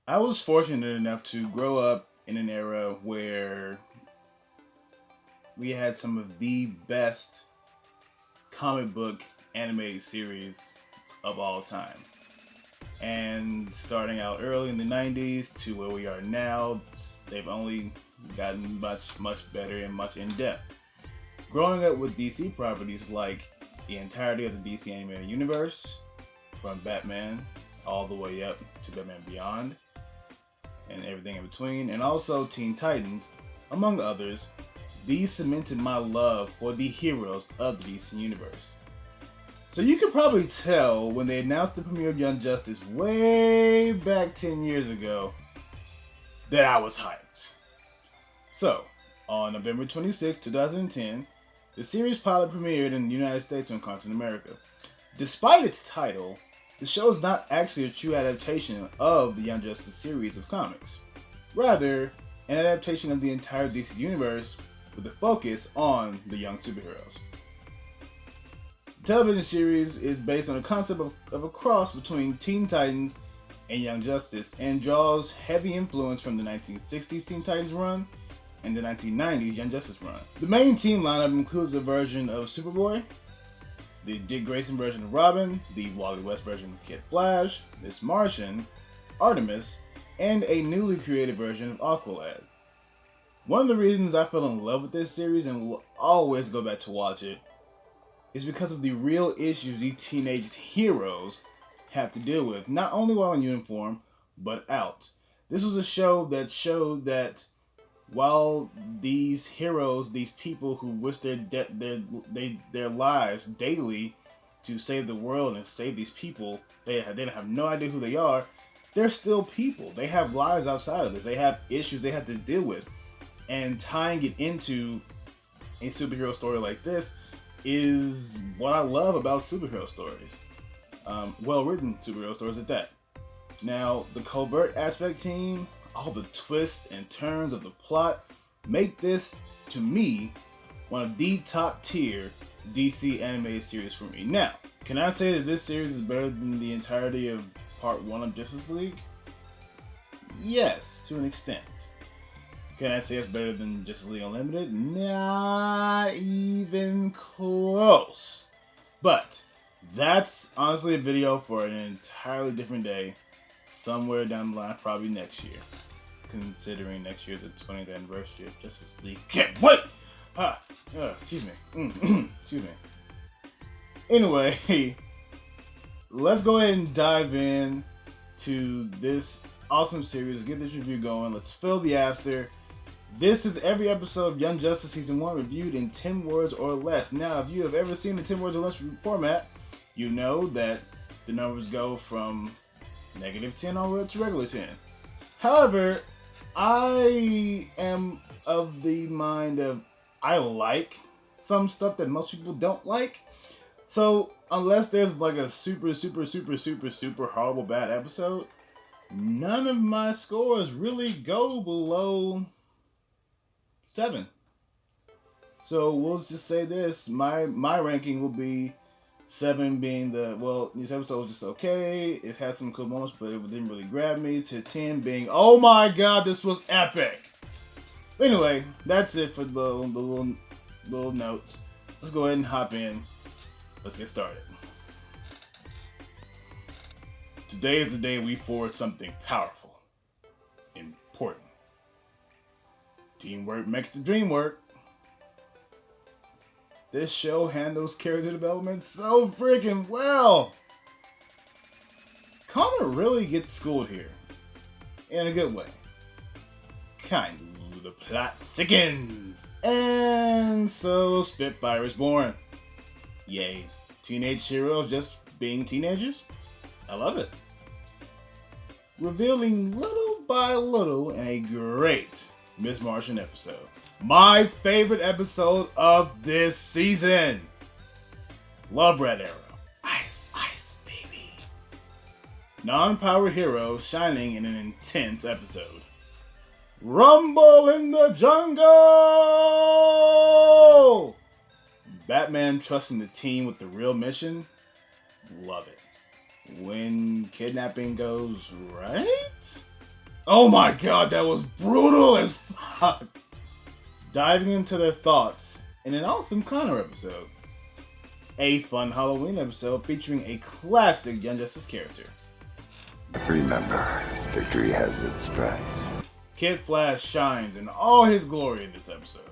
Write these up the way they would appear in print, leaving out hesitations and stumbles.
I was fortunate enough to grow up in an era where we had some of the best comic book animated series of all time. And starting out early in the 90s to where we are now, they've only gotten much better and much in depth. Growing up with DC properties like the entirety of the DC animated universe, from Batman all the way up to Batman Beyond, and everything in between, and also Teen Titans, among others, these cemented my love for the heroes of the DC Universe. So you can probably tell when they announced the premiere of Young Justice way back 10 years ago that I was hyped. So, on November 26, 2010, the series pilot premiered in the United States on Continent America. Despite its title, the show is not actually a true adaptation of the Young Justice series of comics. Rather, an adaptation of the entire DC universe with a focus on the young superheroes. The television series is based on a concept of a cross between Teen Titans and Young Justice and draws heavy influence from the 1960s Teen Titans run and the 1990s Young Justice run. The main team lineup includes a version of Superboy, the Dick Grayson version of Robin, the Wally West version of Kid Flash, Miss Martian, Artemis, and a newly created version of Aqualad. One of the reasons I fell in love with this series and will always go back to watch it is because of the real issues these teenage heroes have to deal with, not only while in uniform, but out. This was a show that showed that while these heroes, these people who risk their lives daily to save the world and save these people, they have no idea who they are. They're still people. They have lives outside of this. They have issues they have to deal with, and tying it into a superhero story like this is what I love about superhero stories. Well-written superhero stories at that. Now, the covert aspect team, all the twists and turns of the plot make this, to me, one of the top tier DC animated series for me. Now, can I say that this series is better than the entirety of Part 1 of Justice League? Yes, to an extent. Can I say it's better than Justice League Unlimited? Not even close. But that's honestly a video for an entirely different day, somewhere down the line, probably next year. Considering next year the 20th anniversary of Justice League. Can't wait! Excuse me. Excuse me. Anyway, let's go ahead and dive in to this awesome series. Get this review going. Let's fill the aster. This is every episode of Young Justice Season 1 reviewed in 10 words or less. Now, if you have ever seen the 10 words or less format, you know that the numbers go from -10 all the way up to regular 10. However, I am of the mind of I like some stuff that most people don't like. So, unless there's like a super horrible bad episode, none of my scores really go below 7. So we'll just say this: my ranking will be 7 being this episode was just okay. It had some cool moments, but it didn't really grab me. To 10 being, oh my god, this was epic. But anyway, that's it for the little notes. Let's go ahead and hop in. Let's get started. Today is the day we forward something powerful, important. Teamwork makes the dream work. This show handles character development so freaking well. Connor really gets schooled here. In a good way. Kind of the plot thickens. And so Spitfire is born. Yay. Teenage heroes just being teenagers? I love it. Revealing little by little in a great Miss Martian episode. My favorite episode of this season. Love Red Arrow. Ice, ice, baby. Non-power heroes shining in an intense episode. Rumble in the jungle! Batman trusting the team with the real mission. Love it. When kidnapping goes right? Oh my god, that was brutal as fuck. Diving into their thoughts in an awesome Connor episode. A fun Halloween episode featuring a classic Young Justice character. Remember, victory has its price. Kid Flash shines in all his glory in this episode.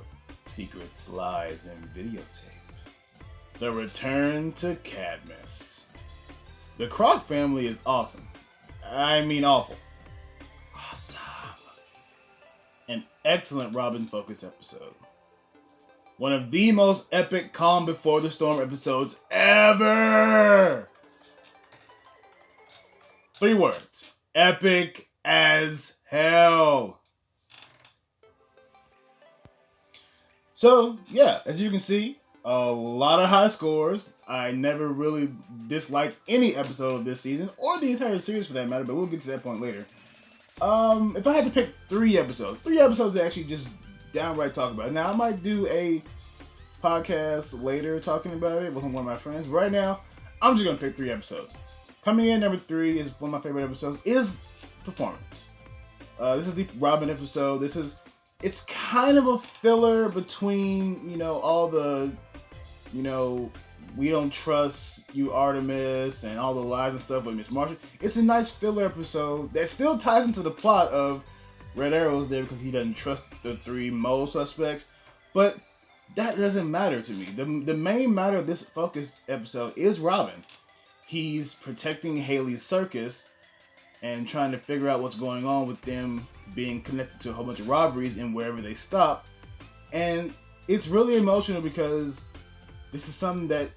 Secrets, lies, and videotape. The return to Cadmus. The Croc family is awesome. I mean awful. Awesome. An excellent Robin-focused episode. One of the most epic Calm Before the Storm episodes ever! 3 words. Epic as hell. So, yeah, as you can see, a lot of high scores. I never really disliked any episode of this season, or the entire series for that matter, but we'll get to that point later. If I had to pick 3 episodes to actually just downright talk about it. Now, I might do a podcast later talking about it with one of my friends. Right now, I'm just going to pick 3 episodes. Coming in, number 3 is one of my favorite episodes, is Performance. This is the Robin episode. It's kind of a filler between, all the, we don't trust you, Artemis, and all the lies and stuff with Miss Martian. It's a nice filler episode that still ties into the plot of Red Arrow's there because he doesn't trust the 3 mole suspects. But that doesn't matter to me. The main matter of this focus episode is Robin. He's protecting Haley's circus and trying to figure out what's going on with them being connected to a whole bunch of robberies and wherever they stop. And it's really emotional because this is something that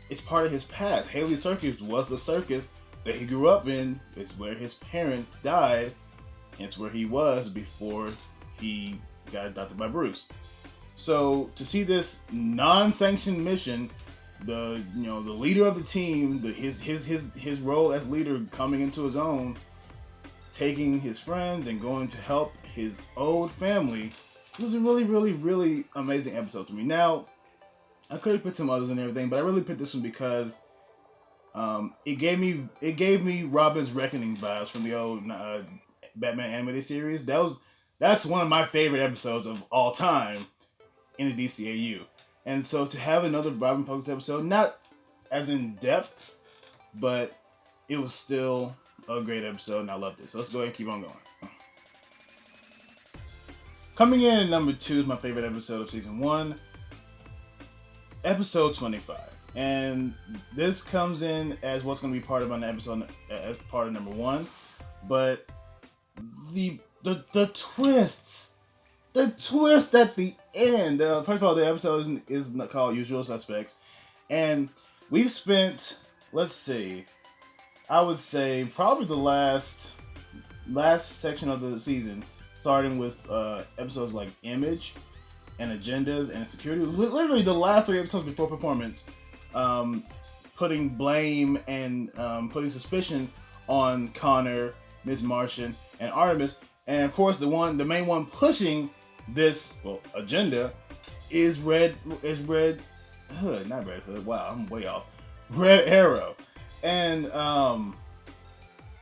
it's part of his past. Haley's circus was the circus that he grew up in. It's where his parents died. And it's where he was before he got adopted by Bruce. So to see this non-sanctioned mission, the leader of the team, his role as leader coming into his own, taking his friends and going to help his old family, it was a really, really, really amazing episode to me. Now, I could have put some others and everything, but I really picked this one because it gave me Robin's Reckoning vibes from the old Batman animated series. That's one of my favorite episodes of all time in the DCAU. And so to have another Robin focused episode, not as in depth, but it was still a great episode and I loved it. So let's go ahead and keep on going. Coming in at number 2 is my favorite episode of season 1, episode 25. And this comes in as what's going to be part of an episode as part of number 1. But the twists. The twist at the end. First of all, the episode is called Usual Suspects. And we've spent, let's see, I would say probably the last section of the season, starting with episodes like Image and Agendas and Security. Literally the last 3 episodes before Performance, putting blame and putting suspicion on Connor, Ms. Martian, and Artemis. And of course, the main one pushing this agenda is Red Hood, not Red Hood. Wow, I'm way off. Red Arrow, and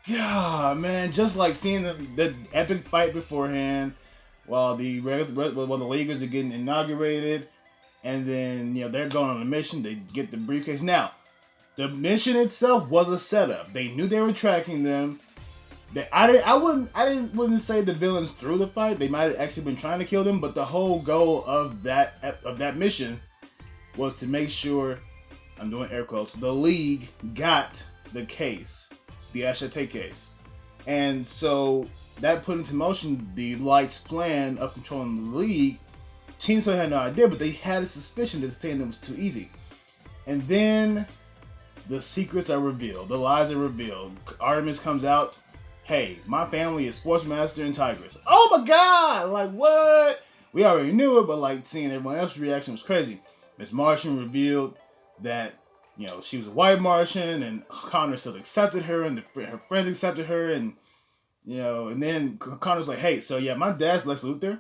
yeah, man, just like seeing the epic fight beforehand, while the Leaguers are getting inaugurated, and then they're going on a mission. They get the briefcase. Now, the mission itself was a setup. They knew they were tracking them. I wouldn't say the villains threw the fight. They might have actually been trying to kill them, but the whole goal of that mission was to make sure, I'm doing air quotes, the League got the case, the Ashate case, and so that put into motion the Light's plan of controlling the League. Team Soul had no idea, but they had a suspicion that saying it was too easy, and then the secrets are revealed, the lies are revealed. Artemis comes out. Hey, my family is Sportsmaster and Tigress. Oh my god! Like, what? We already knew it, but like seeing everyone else's reaction was crazy. Miss Martian revealed that, she was a white Martian, and Connor still accepted her, and her friends accepted her, and, and then Connor's like, hey, so yeah, my dad's Lex Luthor,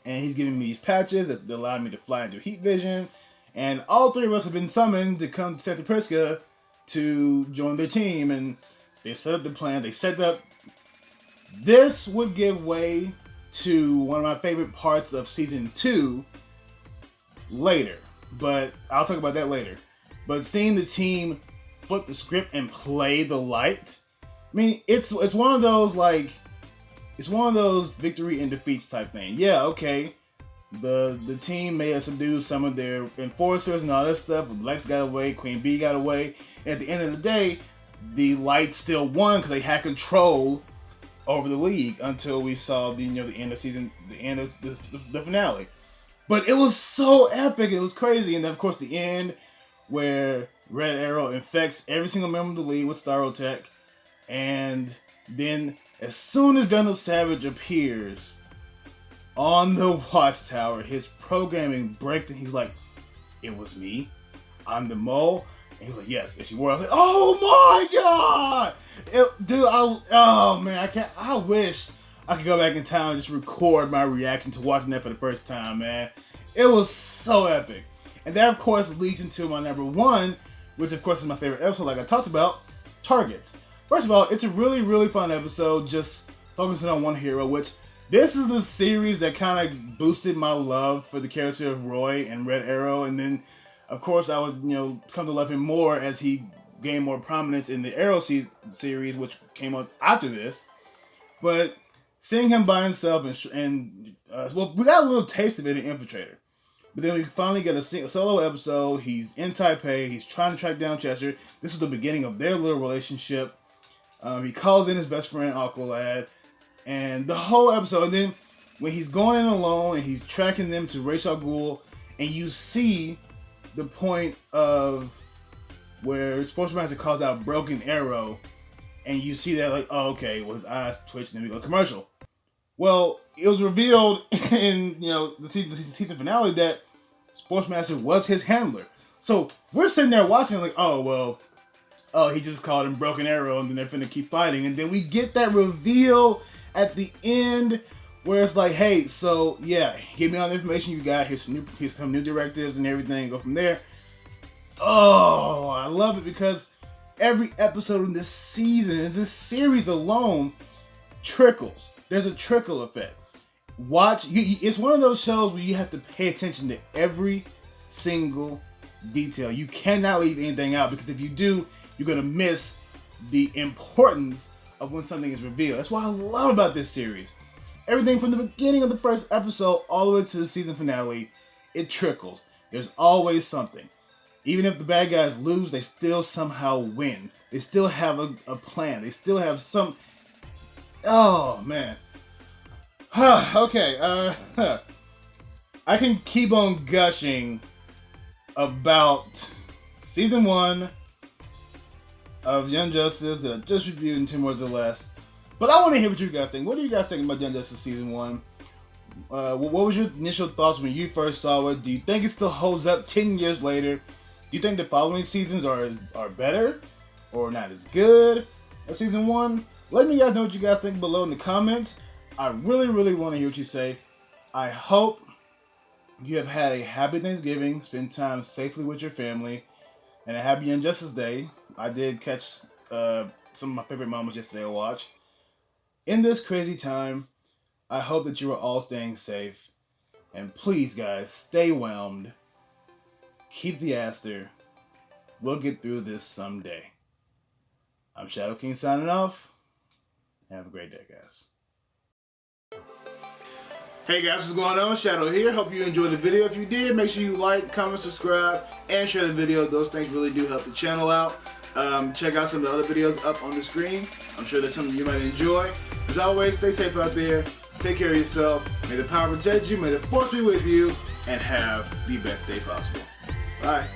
and he's giving me these patches that allow me to fly into heat vision, and all 3 of us have been summoned to come to Santa Prisca to join their team, and they set up the plan. They set up This would give way to one of my favorite parts of season 2 later, but I'll talk about that later. But seeing the team flip the script and play the light, I mean, it's one of those like, it's one of those victory and defeats type thing. Yeah, okay, the team may have subdued some of their enforcers and all this stuff. Lex got away, Queen Bee got away, and at the end of the day, the light still won because they had control over the league until we saw the end of season, the end of the finale. But it was so epic, it was crazy, and then of course the end where Red Arrow infects every single member of the league with Starotech, and then as soon as Vandal Savage appears on the Watchtower, his programming breaks, and he's like, "It was me. I'm the mole." And he's like, "Yes, yes you were." I was like, "Oh my god, dude! Oh man, I wish I could go back in time and just record my reaction to watching that for the first time, man. It was so epic." And that, of course, leads into my number 1, which, of course, is my favorite episode, like I talked about, Targets. First of all, it's a really, really fun episode, just focusing on one hero, which this is the series that kind of boosted my love for the character of Roy and Red Arrow. And then, of course, I would, come to love him more as he gained more prominence in the Arrow series, which came out after this. But seeing him by himself well, we got a little taste of it in Infiltrator. But then we finally get a solo episode. He's in Taipei. He's trying to track down Chester. This was the beginning of their little relationship. He calls in his best friend, Aqualad. And the whole episode. And then when he's going in alone and he's tracking them to Ra's al Ghul, and you see the point of where Sportsmaster calls out Broken Arrow. And you see that like, oh, okay, well, his eyes twitch and then we go commercial. Well, it was revealed in the season finale that Sportsmaster was his handler. So we're sitting there watching like, oh, he just called him Broken Arrow and then they're finna keep fighting. And then we get that reveal at the end where it's like, hey, so yeah, give me all the information you got. Here's some new directives and everything. Go from there. Oh, I love it because every episode in this season, in this series alone, trickles. There's a trickle effect. It's one of those shows where you have to pay attention to every single detail. You cannot leave anything out because if you do, you're going to miss the importance of when something is revealed. That's what I love about this series. Everything from the beginning of the first episode all the way to the season finale, it trickles. There's always something. Even if the bad guys lose, they still somehow win. They still have a plan. They still have some... Oh, man. Okay, I can keep on gushing about season 1 of Young Justice that I just reviewed in 10 words or less. But I want to hear what you guys think. What do you guys think about Young Justice season 1? What was your initial thoughts when you first saw it? Do you think it still holds up 10 years later? Do you think the following seasons are better or not as good as season 1? Let me guys know what you guys think below in the comments. I really, really want to hear what you say. I hope you have had a happy Thanksgiving, spend time safely with your family, and a happy Injustice Day. I did catch some of my favorite moments yesterday I watched. In this crazy time, I hope that you are all staying safe. And please, guys, stay whelmed. Keep the aster. We'll get through this someday. I'm Shadow King signing off. Have a great day, guys. Hey guys, what's going on? Shadow here. Hope you enjoyed the video. If you did, make sure you like, comment, subscribe, and share the video. Those things really do help the channel out. Check out some of the other videos up on the screen. I'm sure there's something you might enjoy. As always, stay safe out there. Take care of yourself. May the power protect you. May the force be with you. And have the best day possible. Bye.